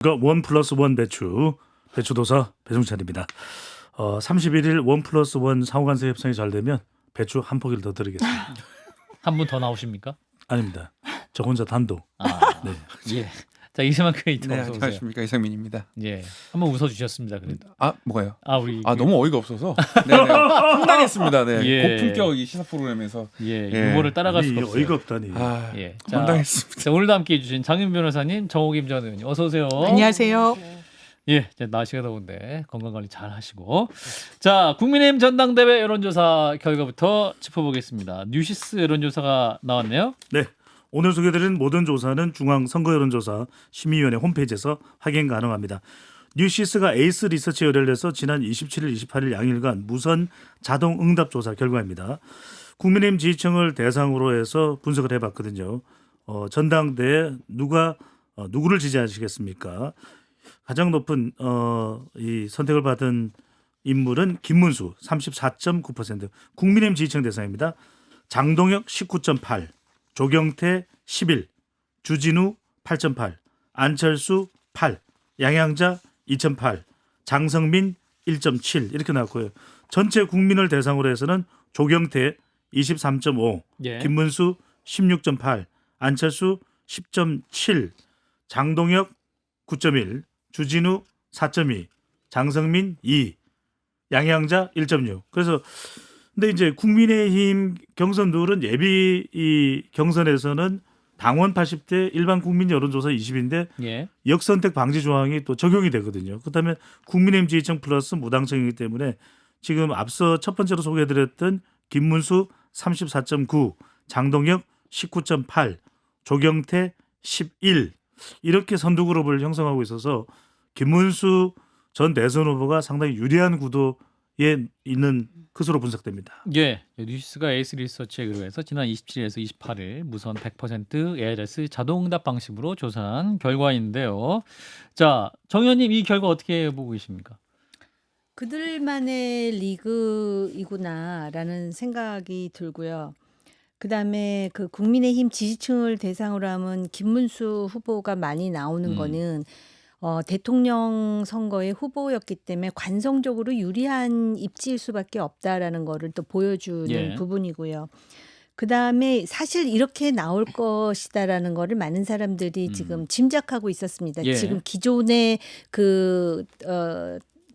원 플러스 원 배추도사 배종찬입니다. 31일 원 플러스 원 상호간섭 협상이 잘 되면 배추 한 포기를 더 드리겠습니다. 한 분 더 나오십니까? 아닙니다. 저 혼자 단독. 네. 예. 자, 이세만 크리에이터 네, 어서 오세요. 안녕하십니까, 이상민입니다. 예. 한번 웃어 주셨습니다. 그래도. 뭐가요? 우리 너무 어이가 없어서 황당했습니다. 네. 예. 고품격 이 시사 프로그램에서 유머를 따라갈 수가 없어요. 어이가 없다니. 예. 황당했습니다. 자, 오늘도 함께 해주신 장윤 변호사님, 정호김 전 의원님, 어서 오세요. 안녕하세요. 예, 이제 날씨가 더운데 건강 관리 잘 하시고. 자, 국민의힘 전당대회 여론조사 결과부터 짚어보겠습니다. 뉴시스 여론조사가 나왔네요. 네. 오늘 소개드린 모든 조사는 중앙선거여론조사 심의위원회 홈페이지에서 확인 가능합니다. 뉴시스가 에이스 리서치 의뢰를 해서 지난 27일, 28일 양일간 무선 자동 응답 조사 결과입니다. 국민의힘 지지층을 대상으로 해서 분석을 해봤거든요. 전당대회 누구를 지지하시겠습니까? 가장 높은 이 선택을 받은 인물은 김문수 34.9%, 국민의힘 지지층 대상입니다. 장동혁 19.8%, 조경태 11, 주진우 8.8, 안철수 8, 양양자 2.8, 장성민 1.7 이렇게 나왔고요. 전체 국민을 대상으로 해서는 조경태 23.5, 예. 김문수 16.8, 안철수 10.7, 장동혁 9.1, 주진우 4.2, 장성민 2, 양양자 1.6. 그래서 근데 이제 국민의힘 경선 룰은 예비 이 경선에서는 당원 80대 일반 국민 여론조사 20인데 예. 역선택 방지 조항이 또 적용이 되거든요. 그다음에 국민의힘 지지층 플러스 무당층이기 때문에 지금 앞서 첫 번째로 소개해드렸던 김문수 34.9, 장동혁 19.8, 조경태 11 이렇게 선두 그룹을 형성하고 있어서 김문수 전 대선 후보가 상당히 유리한 구도에 있는 것으로 분석됩니다. 예, 뉴시스가 에이스 리서치에 의뢰해서 지난 27일에서 28일 무선 100% ARS 자동응답 방식으로 조사한 결과인데요. 자, 정 의원님 이 결과 어떻게 보고 계십니까? 그들만의 리그이구나라는 생각이 들고요. 그다음에 그 국민의힘 지지층을 대상으로 하면 김문수 후보가 많이 나오는 거는 대통령 선거의 후보였기 때문에 관성적으로 유리한 입지일 수밖에 없다라는 거를 또 보여주는 예. 부분이고요. 그다음에 사실 이렇게 나올 것이다라는 거를 많은 사람들이 지금 짐작하고 있었습니다. 예. 지금 기존의 그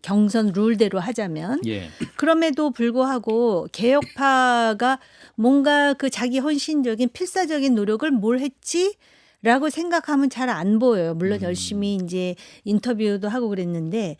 경선 룰대로 하자면 예. 그럼에도 불구하고 개혁파가 뭔가 그 자기 헌신적인 필사적인 노력을 뭘 했지? 라고 생각하면 잘 안 보여요. 물론 열심히 이제 인터뷰도 하고 그랬는데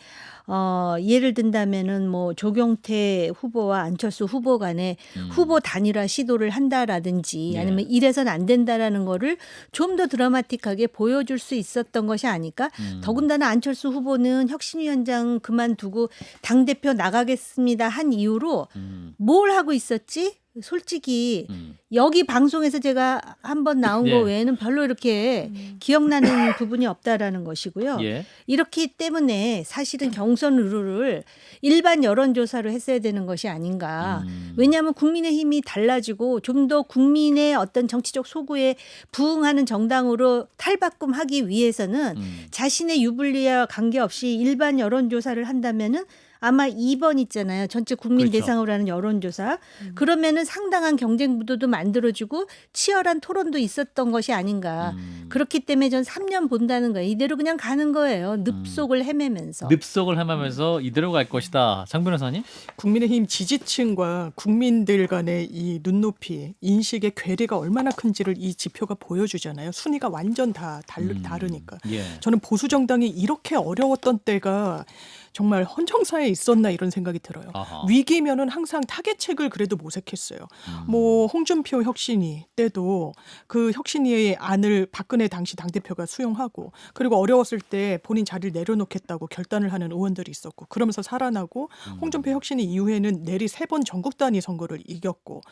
예를 든다면은 뭐 조경태 후보와 안철수 후보 간에 후보 단일화 시도를 한다라든지 예. 아니면 이래선 안 된다라는 거를 좀 더 드라마틱하게 보여줄 수 있었던 것이 아닐까. 더군다나 안철수 후보는 혁신위원장 그만두고 당대표 나가겠습니다 한 이후로 뭘 하고 있었지? 솔직히 여기 방송에서 제가 한번 나온 예. 거 외에는 별로 이렇게 기억나는 부분이 없다라는 것이고요. 예. 이렇기 때문에 사실은 경선 룰을 일반 여론조사로 했어야 되는 것이 아닌가. 왜냐하면 국민의힘이 달라지고 좀 더 국민의 어떤 정치적 소구에 부응하는 정당으로 탈바꿈하기 위해서는 자신의 유불리와 관계없이 일반 여론조사를 한다면은 아마 2번 있잖아요. 전체 국민 그렇죠. 대상으로 하는 여론조사. 그러면은 상당한 경쟁 구도도 만들어지고 치열한 토론도 있었던 것이 아닌가. 그렇기 때문에 전 3년 본다는 거예요. 이대로 그냥 가는 거예요. 늪속을 헤매면서. 늪속을 헤매면서 이대로 갈 것이다. 장 변호사님? 국민의힘 지지층과 국민들 간의 이 눈높이, 인식의 괴리가 얼마나 큰지를 이 지표가 보여주잖아요. 순위가 완전 다 다르니까. 예. 저는 보수 정당이 이렇게 어려웠던 때가 정말 헌정사에 있었나 이런 생각이 들어요. 아하. 위기면은 항상 타겟책을 그래도 모색했어요. 뭐 홍준표 혁신위 때도 그 혁신위의 안을 박근혜 당시 당대표가 수용하고 그리고 어려웠을 때 본인 자리를 내려놓겠다고 결단을 하는 의원들이 있었고 그러면서 살아나고 홍준표 혁신위 이후에는 내리 3번 전국 단위 선거를 이겼고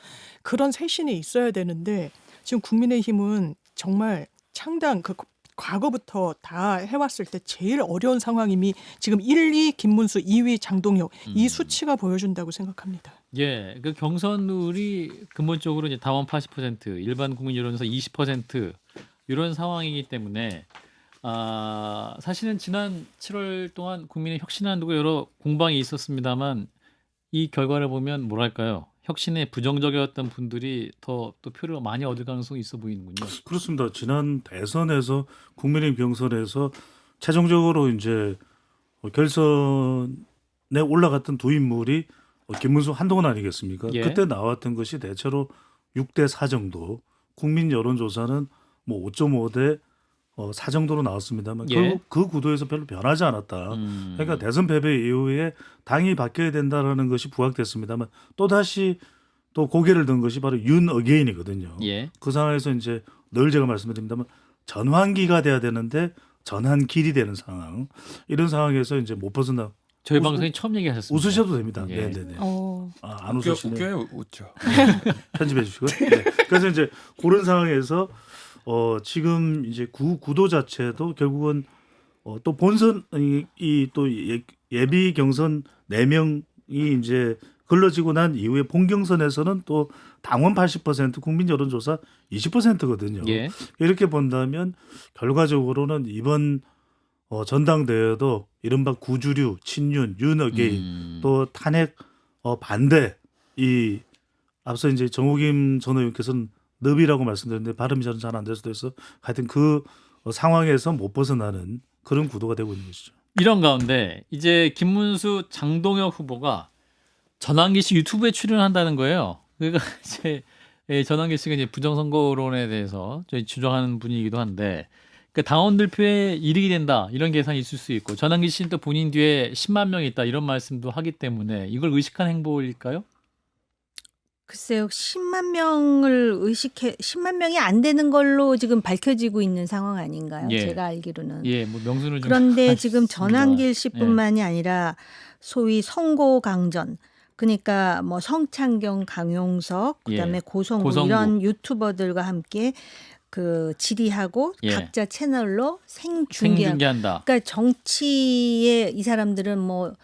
그런 쇄신이 있어야 되는데 지금 국민의힘은 정말 창당 과거부터 다 해왔을 때 제일 어려운 상황임이 지금 1, 2 김문수, 2위 장동혁 이 수치가 보여준다고 생각합니다. 예, 그 경선룰이 근본적으로 이제 당원 80%, 일반 국민 여론조사 20% 이런 상황이기 때문에 사실은 지난 7월 동안 국민의 혁신을 두고 여러 공방이 있었습니다만 이 결과를 보면 뭐랄까요? 혁신에 부정적이었던 분들이 더 또 표를 많이 얻을 가능성이 있어 보이는군요. 그렇습니다. 지난 대선에서 국민의힘 경선에서 최종적으로 이제 결선에 올라갔던 두 인물이 김문수 한동훈 아니겠습니까? 예. 그때 나왔던 것이 대체로 6대 4 정도. 국민 여론조사는 뭐 5.5대 4 정도로 나왔습니다만 예. 결국 그 구도에서 별로 변하지 않았다. 그러니까 대선 패배 이후에 당이 바뀌어야 된다라는 것이 부각됐습니다만 또 다시 또 고개를 든 것이 바로 윤 어게인이거든요. 예. 그 상황에서 이제 늘 제가 말씀드립니다만 전환기가 돼야 되는데 전환길이 되는 상황. 이런 상황에서 이제 못 벗어나. 저희 방송에 처음 얘기하셨습니다. 웃으셔도 됩니다. 예. 네네네. 안 웃겨, 웃으시네. 웃겨요, 웃죠. 편집해 주시고요. 네. 그래서 이제 그런 상황에서 지금 이제 구도 자체도 결국은 또 본선 또 예비 경선 4명이 이제 걸러지고 난 이후에 본경선에서는 또 당원 80% 국민 여론조사 20%거든요. 예. 이렇게 본다면 결과적으로는 이번 전당대회도 이른바 구주류, 친윤, 윤어게인 또 탄핵 반대 이 앞서 이제 정호김 전 의원께서는 늪이라고 말씀드렸는데 발음이 저는 잘 안 될 수도 있어. 하여튼 그 상황에서 못 벗어나는 그런 구도가 되고 있는 것이죠. 이런 가운데 이제 김문수, 장동혁 후보가 전환기 씨 유튜브에 출연한다는 거예요. 그러니까 이제 전환기 씨가 이제 부정선거론에 대해서 저희 주장하는 분이기도 한데 그러니까 당원들 표에 이득이 된다 이런 계산이 있을 수 있고 전환기 씨는 또 본인 뒤에 10만 명이 있다 이런 말씀도 하기 때문에 이걸 의식한 행보일까요? 글쎄요, 10만 명을 10만 명이 안 되는 걸로 지금 밝혀지고 있는 상황 아닌가요? 예. 제가 알기로는. 예, 뭐 명분을 좀 그런데 지금 하겠습니다. 전환길 씨뿐만이 아니라 소위 성고 강전, 그러니까 뭐 성창경, 강용석, 그다음에 예. 고성구 고성구. 이런 유튜버들과 함께 그 질의하고 예. 각자 채널로 생중계하고. 생중계한다. 그러니까 정치에 이 사람들은 뭐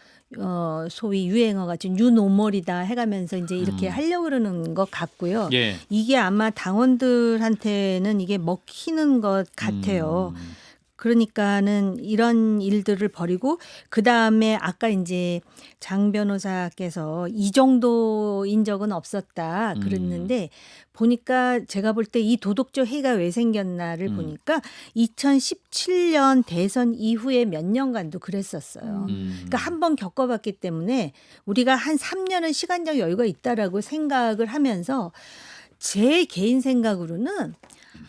소위 유행어 같은 뉴노멀이다 해가면서 이제 이렇게 하려고 그러는 것 같고요. 예. 이게 아마 당원들한테는 이게 먹히는 것 같아요. 그러니까는 이런 일들을 벌이고 그 다음에 아까 이제 장 변호사께서 이 정도인 적은 없었다 그랬는데 보니까 제가 볼 때 이 도덕적 해가 왜 생겼나를 보니까 2017년 대선 이후에 몇 년간도 그랬었어요. 그러니까 한 번 겪어봤기 때문에 우리가 한 3년은 시간적 여유가 있다라고 생각을 하면서 제 개인 생각으로는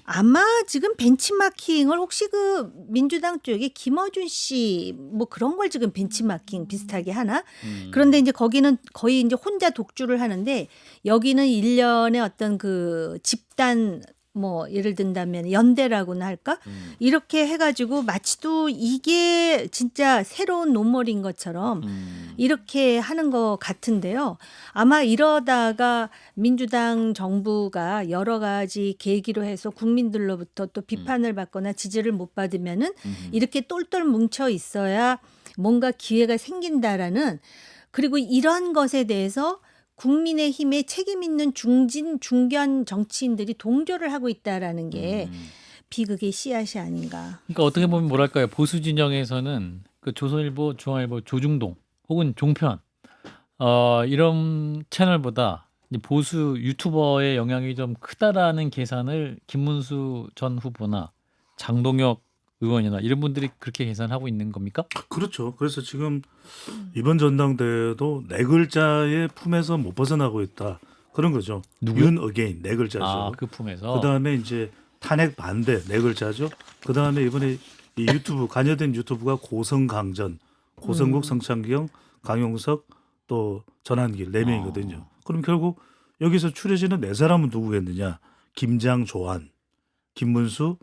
아마 지금 벤치마킹을 혹시 그 민주당 쪽에 김어준 씨 뭐 그런 걸 지금 벤치마킹 비슷하게 하나? 그런데 이제 거기는 거의 이제 혼자 독주를 하는데 여기는 일련의 어떤 그 집단 뭐 예를 든다면 연대라고나 할까? 이렇게 해가지고 마치도 이게 진짜 새로운 논몰인 것처럼 이렇게 하는 것 같은데요. 아마 이러다가 민주당 정부가 여러 가지 계기로 해서 국민들로부터 또 비판을 받거나 지지를 못 받으면은 이렇게 똘똘 뭉쳐 있어야 뭔가 기회가 생긴다라는 그리고 이런 것에 대해서 국민의힘에 책임 있는 중견 정치인들이 동조를 하고 있다라는 게 비극의 씨앗이 아닌가. 그러니까 어떻게 보면 뭐랄까요 보수 진영에서는 그 조선일보, 중앙일보, 조중동 혹은 종편 이런 채널보다 이제 보수 유튜버의 영향이 좀 크다라는 계산을 김문수 전 후보나 장동혁 의원이나 이런 분들이 그렇게 계산하고 있는 겁니까? 그렇죠. 그래서 지금 이번 전당대회도 네 글자의 품에서 못 벗어나고 있다. 그런 거죠. 누구요? 윤 어게인 네 글자죠. 그 품에서. 그다음에 이제 탄핵 반대 네 글자죠. 그다음에 이번에 이 유튜브 관여된 유튜브가 고성강전, 고성국, 성창경, 강용석 또 전환길 4명이거든요. 그럼 결국 여기서 추려지는 네 사람은 누구겠느냐? 김장, 조한, 김문수,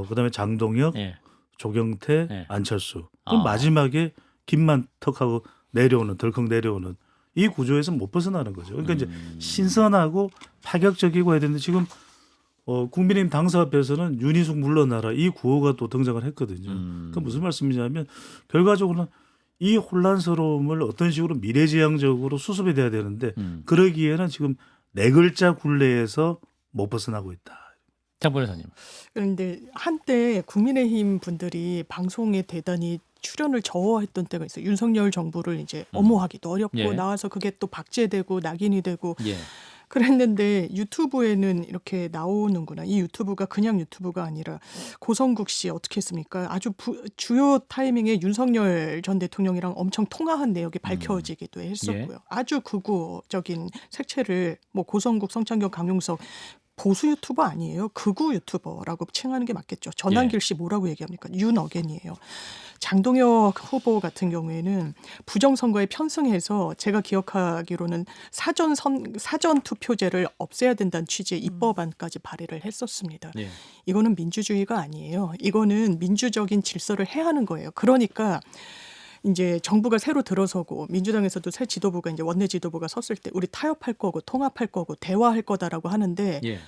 그다음에 장동혁, 예. 조경태, 예. 안철수. 그럼 아. 마지막에 김만 턱하고 내려오는 덜컥 내려오는 이 구조에서 못 벗어나는 거죠. 그러니까 이제 신선하고 파격적이고 해야 되는데 지금 국민의힘 당사 앞에서는 윤희숙 물러나라 이 구호가 또 등장을 했거든요. 그러니까 무슨 말씀이냐면 결과적으로는 이 혼란스러움을 어떤 식으로 미래지향적으로 수습이 돼야 되는데 그러기에는 지금 네 글자 굴레에서 못 벗어나고 있다. 장 변호사님. 그런데 한때 국민의힘 분들이 방송에 대단히 출연을 저하했던 때가 있어요. 윤석열 정부를 이제 엄호하기도 어렵고 예. 나와서 그게 또 박제되고 낙인이 되고 예. 그랬는데 유튜브에는 이렇게 나오는구나. 이 유튜브가 그냥 유튜브가 아니라 고성국 씨 어떻게 했습니까? 아주 주요 타이밍에 윤석열 전 대통령이랑 엄청 통화한 내역이 밝혀지기도 했었고요. 아주 극우적인 색채를 뭐 고성국, 성창경, 강용석 보수 유튜버 아니에요. 극우 유튜버라고 칭하는 게 맞겠죠. 전한길 씨 뭐라고 얘기합니까? 윤어겐이에요. 장동혁 후보 같은 경우에는 부정선거에 편승해서 제가 기억하기로는 사전 투표제를 없애야 된다는 취지의 입법안까지 발의를 했었습니다. 예. 이거는 민주주의가 아니에요. 이거는 민주적인 질서를 해하는 거예요. 그러니까 이제 정부가 새로 들어서고 민주당에서도 새 지도부가 이제 원내 지도부가 섰을 때 우리 타협할 거고 통합할 거고 대화할 거다라고 하는데 예.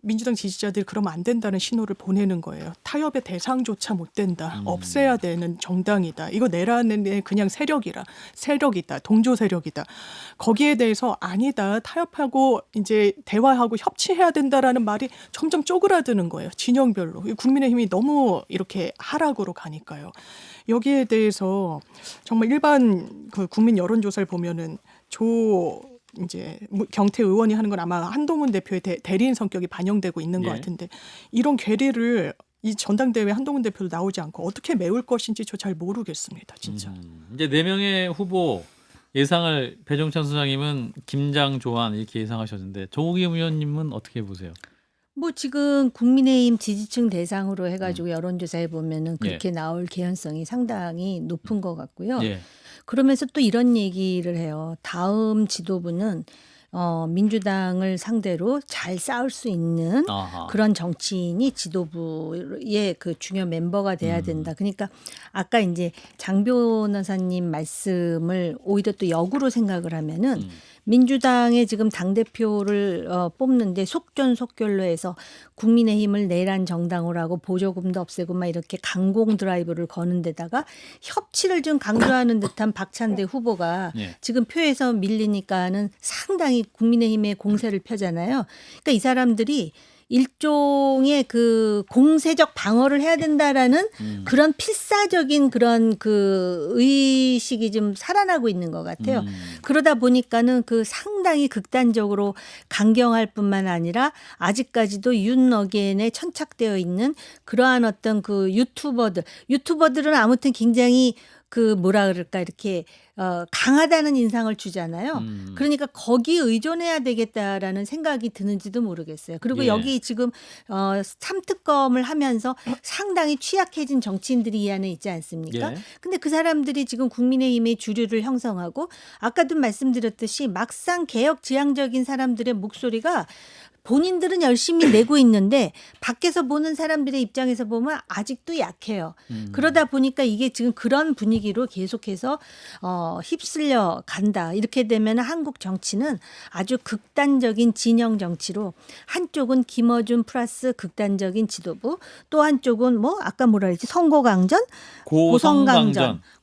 민주당 지지자들이 그러면 안 된다는 신호를 보내는 거예요. 타협의 대상조차 못 된다. 없애야 되는 정당이다. 이거 내라는 그냥 세력이다. 동조 세력이다. 거기에 대해서 아니다. 타협하고 이제 대화하고 협치해야 된다라는 말이 점점 쪼그라드는 거예요. 진영별로. 국민의힘이 너무 이렇게 하락으로 가니까요. 여기에 대해서 정말 일반 그 국민 여론조사를 보면은 이제 경태 의원이 하는 건 아마 한동훈 대표의 대리인 성격이 반영되고 있는 것 같은데 이런 괴리를 이 전당대회 한동훈 대표도 나오지 않고 어떻게 메울 것인지 저 잘 모르겠습니다. 진짜. 이제 4명의 후보 예상을 배종찬 소장님은 김장 조한 이렇게 예상하셨는데 조국임 의원님은 어떻게 보세요? 뭐 지금 국민의힘 지지층 대상으로 해가지고 여론조사해 보면은 그렇게 나올 개연성이 상당히 높은 것 같고요. 예. 그러면서 또 이런 얘기를 해요. 다음 지도부는 민주당을 상대로 잘 싸울 수 있는 아하. 그런 정치인이 지도부의 그 중요 멤버가 돼야 된다. 그러니까 아까 이제 장 변호사님 말씀을 오히려 또 역으로 생각을 하면은 민주당의 지금 당대표를 뽑는데 속전속결로 해서 국민의힘을 내란 정당으로 하고 보조금도 없애고 막 이렇게 강공 드라이브를 거는 데다가 협치를 좀 강조하는 듯한 박찬대 후보가 지금 표에서 밀리니까는 상당히 국민의힘의 공세를 펴잖아요. 그러니까 이 사람들이 일종의 그 공세적 방어를 해야 된다라는 그런 필사적인 그런 그 의식이 좀 살아나고 있는 것 같아요. 그러다 보니까는 그 상당히 극단적으로 강경할 뿐만 아니라 아직까지도 윤어겐에 천착되어 있는 그러한 어떤 그 유튜버들은 아무튼 굉장히 그 뭐라 그럴까 이렇게 강하다는 인상을 주잖아요. 그러니까 거기에 의존해야 되겠다라는 생각이 드는지도 모르겠어요. 그리고 여기 지금 3특검을 하면서 상당히 취약해진 정치인들이 이 안에 있지 않습니까? 근데 그 사람들이 지금 국민의힘의 주류를 형성하고 아까도 말씀드렸듯이 막상 개혁 지향적인 사람들의 목소리가 본인들은 열심히 내고 있는데 밖에서 보는 사람들의 입장에서 보면 아직도 약해요. 그러다 보니까 이게 지금 그런 분위기로 계속해서 휩쓸려 간다. 이렇게 되면 한국 정치는 아주 극단적인 진영 정치로 한쪽은 김어준 플러스 극단적인 지도부 또 한쪽은 뭐 아까 뭐라 그랬지 선거강전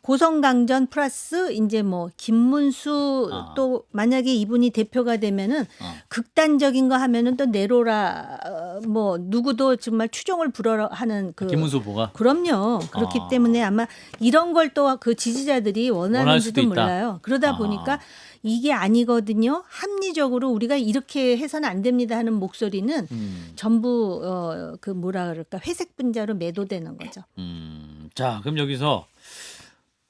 고성강전 플러스 이제 뭐 김문수 또 만약에 이분이 대표가 되면은 극단적인 거 하면은 또 내로라 뭐 누구도 정말 추종을 불허하는 그 김문수 후보가 그럼요. 그렇기 때문에 아마 이런 걸 또 그 지지자들이 원하는지도 몰라요. 그러다 보니까 이게 아니거든요. 합리적으로 우리가 이렇게 해서는 안 됩니다 하는 목소리는 전부 그 뭐라 그럴까 회색 분자로 매도되는 거죠. 자, 그럼 여기서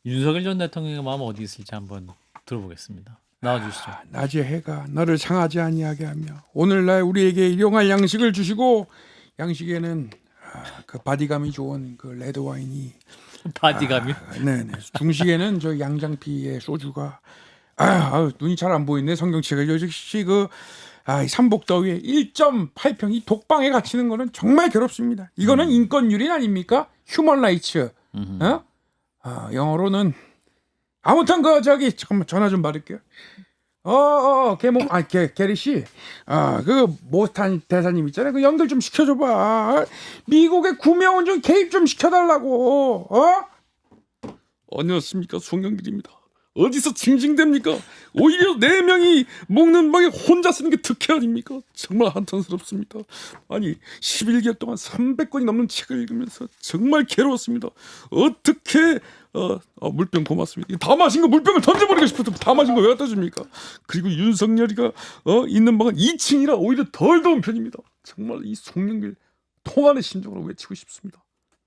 윤석열 전 대통령의 마음 어디 있을지 한번 들어보겠습니다. 나와주시죠. 낮의 해가 너를 상하지 아니하게 하며 오늘날 우리에게 일용할 양식을 주시고 양식에는 그 바디감이 좋은 그 레드 와인이 바디감이 네네 중식에는 저 양장피의 소주가 눈이 잘 안 보이네 성경책을 역시 그 삼복더위에 1.8평 이 독방에 갇히는 거는 정말 괴롭습니다. 이거는 인권유린 아닙니까? 휴먼 라이츠. 영어로는 아무튼 그 저기 잠깐만 전화 좀 받을게요. 게리 씨, 그 모스탄 대사님 있잖아요. 그 연결 좀 시켜줘봐. 미국의 구명은 좀 개입 좀 시켜달라고. 안녕하십니까 송영길입니다. 어디서 징징댑니까? 오히려 4명이 먹는 방에 혼자 쓰는 게 특혜 아닙니까? 정말 한탄스럽습니다. 아니 11개월 동안 300권이 넘는 책을 읽으면서 정말 괴로웠습니다. 어떻게 물병 고맙습니다. 다 마신 거 물병을 던져버리고 싶어서 다 마신 거 왜 갖다 줍니까? 그리고 윤석열이가 있는 방은 2층이라 오히려 덜 더운 편입니다. 정말 이 송영길 통안의 심정으로 외치고 싶습니다.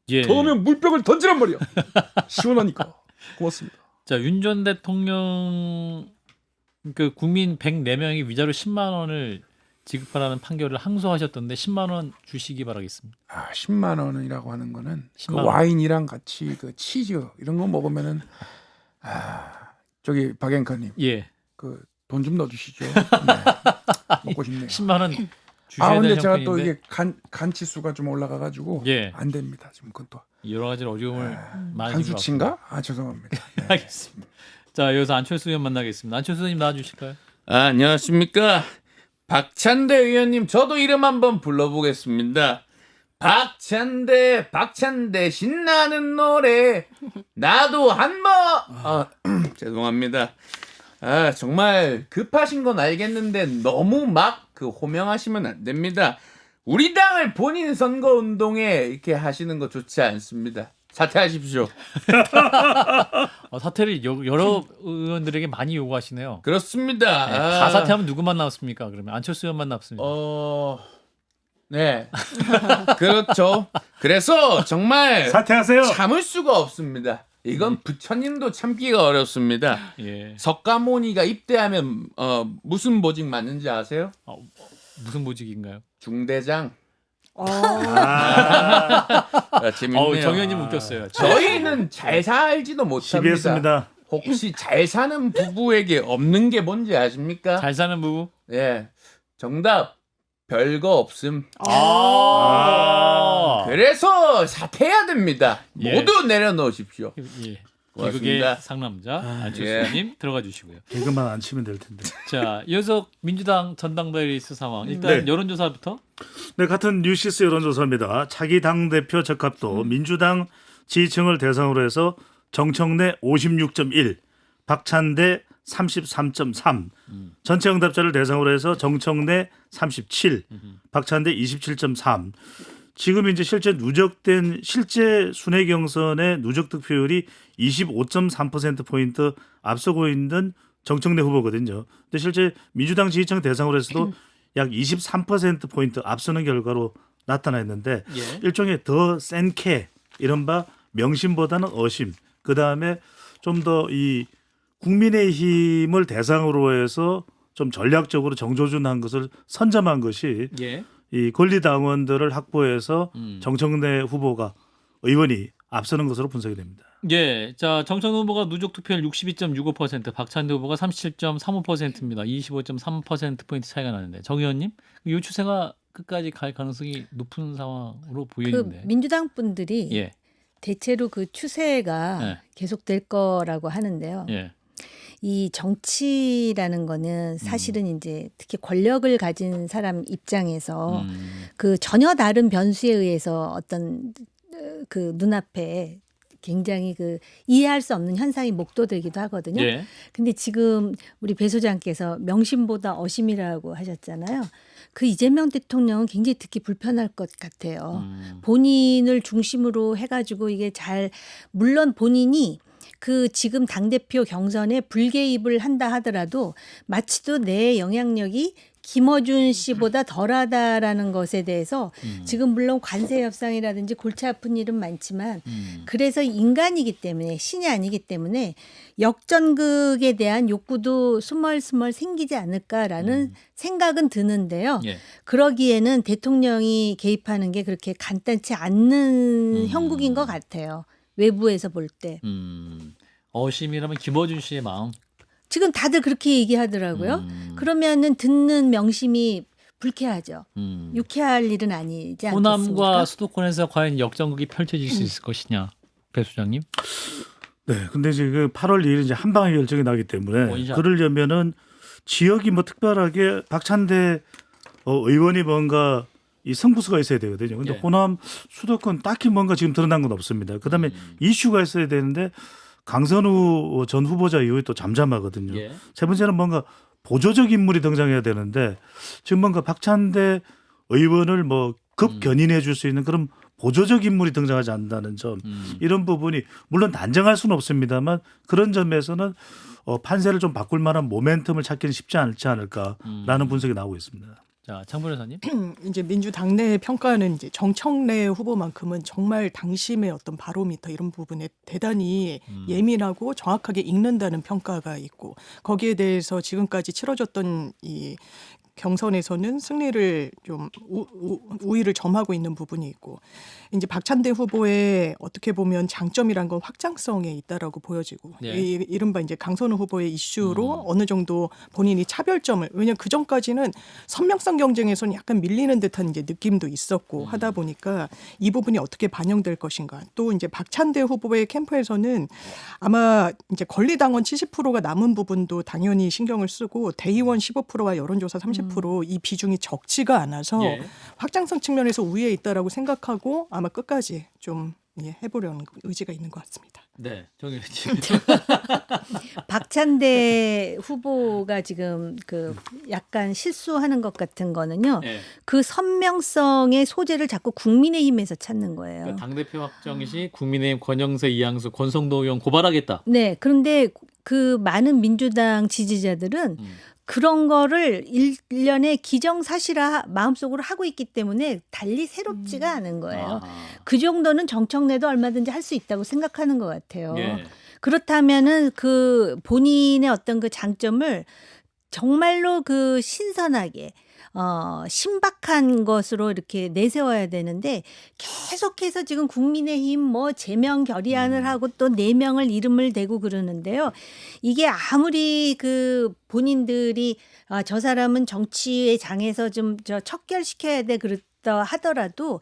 예. 더우면 물병을 던지란 말이야. 시원하니까. 고맙습니다. 자, 윤 전 대통령 그 국민 104명이 위자료 10만 원을 지급하라는 판결을 항소하셨던데 10만 원 주시기 바라겠습니다. 10만 원이라고 하는 거는 10만 그 원. 와인이랑 같이 그 치즈 이런 거 먹으면은 저기 박 앵커님 예. 그 돈 좀 넣어주시죠. 네. 먹고 싶네요. 10만 원 주셔야 근데 되는 제가 또 형편인데 이게 간 치수가 좀 올라가가지고 예. 안 됩니다. 지금 그건 또 여러 가지 어려움을 많이 간 가지고 수치인가? 죄송합니다. 네. 알겠습니다. 자, 여기서 안철수 의원 만나겠습니다. 안철수 의원님 나와주실까요? 안녕하십니까. 박찬대 의원님, 저도 이름 한번 불러보겠습니다. 박찬대 신나는 노래 나도 한번 죄송합니다. 정말 급하신 건 알겠는데 너무 막 호명하시면 안 됩니다. 우리 당을 본인 선거 운동에 이렇게 하시는 거 좋지 않습니다. 사퇴하십시오. 사퇴를 여러 의원들에게 많이 요구하시네요. 그렇습니다. 네, 다 사퇴하면 누구만 나왔습니까? 그러면 안철수 의원만 나왔습니다. 네. 그렇죠. 그래서 정말 사퇴하세요. 참을 수가 없습니다. 이건 부처님도 참기가 어렵습니다. 예. 석가모니가 입대하면 무슨 보직 맞는지 아세요? 무슨 보직인가요? 중대장. 재밌네요. 정 의원님 웃겼어요. 저희는 잘 살지도 못합니다. 시비했습니다. 혹시 잘 사는 부부에게 없는 게 뭔지 아십니까? 잘 사는 부부? 예. 정답. 별거 없음. 그래서 사퇴해야 됩니다. 예. 모두 내려놓으십시오. 예. 고맙습니다. 개그의 상남자 안철수 예. 의원님 들어가 주시고요. 개그만 안 치면 될 텐데. 자, 이어서 민주당 전당대회 리스트 상황. 일단 네. 여론조사부터. 네, 같은 뉴시스 여론조사입니다. 차기 당대표 적합도 민주당 지지층을 대상으로 해서 정청래 56.1, 박찬대 33.3, 전체 응답자를 대상으로 해서 정청래 37, 박찬대 27.3. 지금 이제 실제 누적된 실제 순회 경선의 누적 득표율이 25.3% 포인트 앞서고 있는 정청래 후보거든요. 근데 실제 민주당 지지층 대상으로 해서도 약 23% 포인트 앞서는 결과로 나타났는데 예. 일종의 더 센 캐 이른바 명심보다는 어심. 그 다음에 좀 더 이 국민의힘을 대상으로 해서 좀 전략적으로 정조준한 것을 선점한 것이 예. 이 권리당원들을 확보해서 정청래 후보가 의원이 앞서는 것으로 분석이 됩니다. 예. 자, 정청래 후보가 누적 투표율 62.65%, 박찬대 후보가 37.35%입니다. 25.3% 포인트 차이가 나는데 정 의원님, 이 추세가 끝까지 갈 가능성이 높은 상황으로 그 보이는데. 민주당 분들이 예. 대체로 그 추세가 네. 계속될 거라고 하는데요. 예. 이 정치라는 거는 사실은 이제 특히 권력을 가진 사람 입장에서 그 전혀 다른 변수에 의해서 어떤 그 눈앞에 굉장히 그 이해할 수 없는 현상이 목도되기도 하거든요. 예. 근데 지금 우리 배 소장께서 명심보다 어심이라고 하셨잖아요. 그 이재명 대통령은 굉장히 듣기 불편할 것 같아요. 본인을 중심으로 해가지고 이게 잘 물론 본인이 그 지금 당대표 경선에 불개입을 한다 하더라도 마치도 내 영향력이 김어준 씨보다 덜하다라는 것에 대해서 지금 물론 관세 협상이라든지 골치 아픈 일은 많지만 그래서 인간이기 때문에 신이 아니기 때문에 역전극에 대한 욕구도 스멀스멀 생기지 않을까라는 생각은 드는데요. 예. 그러기에는 대통령이 개입하는 게 그렇게 간단치 않는 형국인 것 같아요. 외부에서 볼 때. 어심이라면 김어준 씨의 마음. 지금 다들 그렇게 얘기하더라고요. 그러면은 듣는 명심이 불쾌하죠. 유쾌할 일은 아니지 않겠습니까? 호남과 수도권에서 과연 역전극이 펼쳐질 수 있을 것이냐, 배 소장님? 네, 근데 지금 8월 2일 이제 한 방에 결정이 나기 때문에 원샷. 그러려면은 지역이 뭐 특별하게 박찬대 의원이 뭔가 이 승부수가 있어야 되거든요. 근데 예. 호남 수도권 딱히 뭔가 지금 드러난 건 없습니다. 그다음에 이슈가 있어야 되는데 강선우 전 후보자 이후에 또 잠잠하거든요. 예. 세 번째는 뭔가 보조적 인물이 등장해야 되는데 지금 뭔가 박찬대 의원을 뭐 급견인해 줄 수 있는 그런 보조적 인물이 등장하지 않는다는 점 이런 부분이 물론 단정할 수는 없습니다만 그런 점에서는 판세를 좀 바꿀 만한 모멘텀을 찾기는 쉽지 않지 않을까라는 분석이 나오고 있습니다. 자, 장 변호사님. 이제 민주당 내 평가는 이제 정청래 후보만큼은 정말 당심의 어떤 바로미터 이런 부분에 대단히 예민하고 정확하게 읽는다는 평가가 있고 거기에 대해서 지금까지 치러졌던 이 경선에서는 승리를 좀 우위를 점하고 있는 부분이 있고 이제 박찬대 후보의 어떻게 보면 장점이란 건 확장성에 있다라고 보여지고 네. 이른바 이제 강선우 후보의 이슈로 어느 정도 본인이 차별점을 왜냐하면 그 전까지는 선명성 경쟁에서는 약간 밀리는 듯한 이제 느낌도 있었고 하다 보니까 이 부분이 어떻게 반영될 것인가 또 이제 박찬대 후보의 캠프에서는 아마 이제 권리당원 70%가 남은 부분도 당연히 신경을 쓰고 대의원 15%와 여론조사 30%이 비중이 적지가 않아서 예. 확장성 측면에서 우위에 있다라고 생각하고 아마 끝까지 좀 해보려는 의지가 있는 것 같습니다. 네. 정의연 씨. 박찬대 후보가 지금 그 약간 실수하는 것 같은 거는요. 예. 그 선명성의 소재를 자꾸 국민의힘에서 찾는 거예요. 그러니까 당대표 확정 시 국민의힘 권영세, 이양수, 권성동 의원 고발하겠다. 네, 그런데 그 많은 민주당 지지자들은 그런 거를 일련의 기정사실화 마음속으로 하고 있기 때문에 달리 새롭지가 않은 거예요. 그 정도는 정청래도 얼마든지 할 수 있다고 생각하는 것 같아요. 예. 그렇다면은 그 본인의 어떤 그 장점을 정말로 그 신선하게 신박한 것으로 이렇게 내세워야 되는데 계속해서 지금 국민의힘 뭐 제명 결의안을 하고 또 4명을 이름을 대고 그러는데요. 이게 아무리 그 본인들이 저 사람은 정치의 장에서 좀 척결시켜야 돼 그렇다 하더라도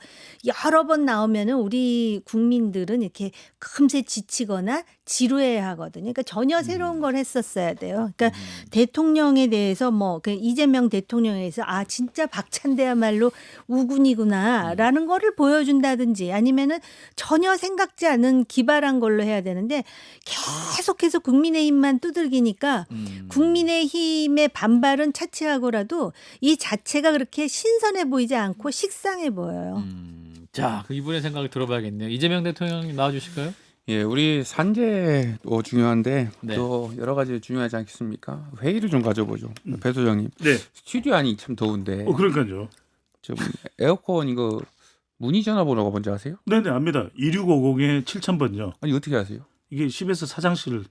여러 번 나오면은 우리 국민들은 이렇게 금세 지치거나 지루해 하거든요. 그러니까 전혀 새로운 걸 했었어야 돼요. 그러니까 대통령에 대해서 뭐 그 이재명 대통령에 대해서 진짜 박찬대야말로 우군이구나라는 거를 보여준다든지 아니면은 전혀 생각지 않은 기발한 걸로 해야 되는데 계속해서 국민의힘만 두들기니까 국민의힘의 반발은 차치하고라도 이 자체가 그렇게 신선해 보이지 않고 식상해 보여요. 자, 그 이분의 생각을 들어봐야겠네요. 이재명 대통령 나와주실까요? 예, 우리 산재도 중요한데 네. 또 여러 가지 중요하지 않겠습니까? 회의를 좀 가져보죠. 배 소장님. 네. 스튜디오 안이 참 더운데 그러니까요. 좀 에어컨 이거 문의 전화번호가 뭔지 아세요? 네네 압니다. 2650에 7000번요. 아니 어떻게 아세요? 이게 CBS 사장실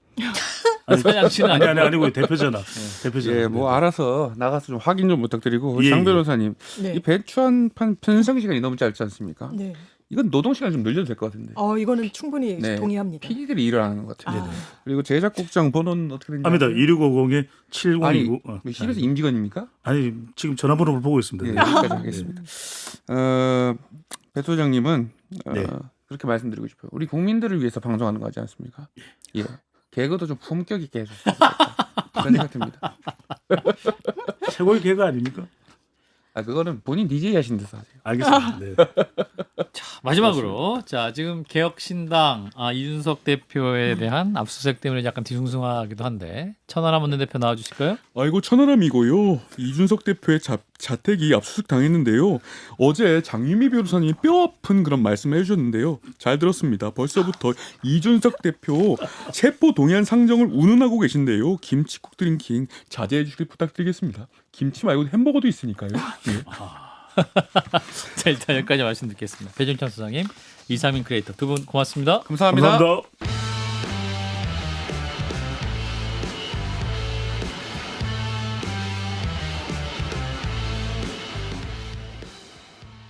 사장실은 아니고 대표 전화. 대표 전화. 예, 뭐 알아서 나가서 좀 확인 좀 부탁드리고 예, 장 예. 변호사님 네. 이 배추한 편성 시간이 너무 짧지 않습니까? 네. 이건 노동 시간 좀 늘려도 될 것 같은데. 이거는 충분히 네. 동의합니다. PD들이 일을 안 하는 것 같아요. 아. 그리고 제작국장 번호는 어떻게 되는지 압니다. 아세요? 2650에 7029. 아니, CBS 임직원입니까? 아니 지금 전화번호를 보고 있습니다. 예, 네. 여기까지 하겠습니다. 배 소장님은 네. 그렇게 말씀드리고 싶어요. 우리 국민들을 위해서 방송하는 거 하지 않습니까? 예. 개그도 좀 품격 있게 해주시면 좋겠다. 그런 생각 듭니다. 최고의 개그 아닙니까? 그거는 본인 DJ 하신 데서 하세요. 알겠습니다. 네. 자, 마지막으로 자 지금 개혁신당 이준석 대표에 대한 압수수색 때문에 약간 뒤숭숭하기도 한데 천하람 원내대표 나와주실까요? 아이고 천하람이고요. 이준석 대표의 자택이 압수수색 당했는데요. 어제 장유미 변호사님이 뼈아픈 그런 말씀을 해주셨는데요. 잘 들었습니다. 벌써부터 이준석 대표 체포 동의안 상정을 운운하고 계신데요. 김치국 드링킹 자제해 주시길 부탁드리겠습니다. 김치 말고 햄버거도 있으니까요. 예. 자 일단 여기까지 말씀 듣겠습니다. 배종찬 소장님, 이상민 크리에이터 두 분 고맙습니다. 감사합니다. 감사합니다.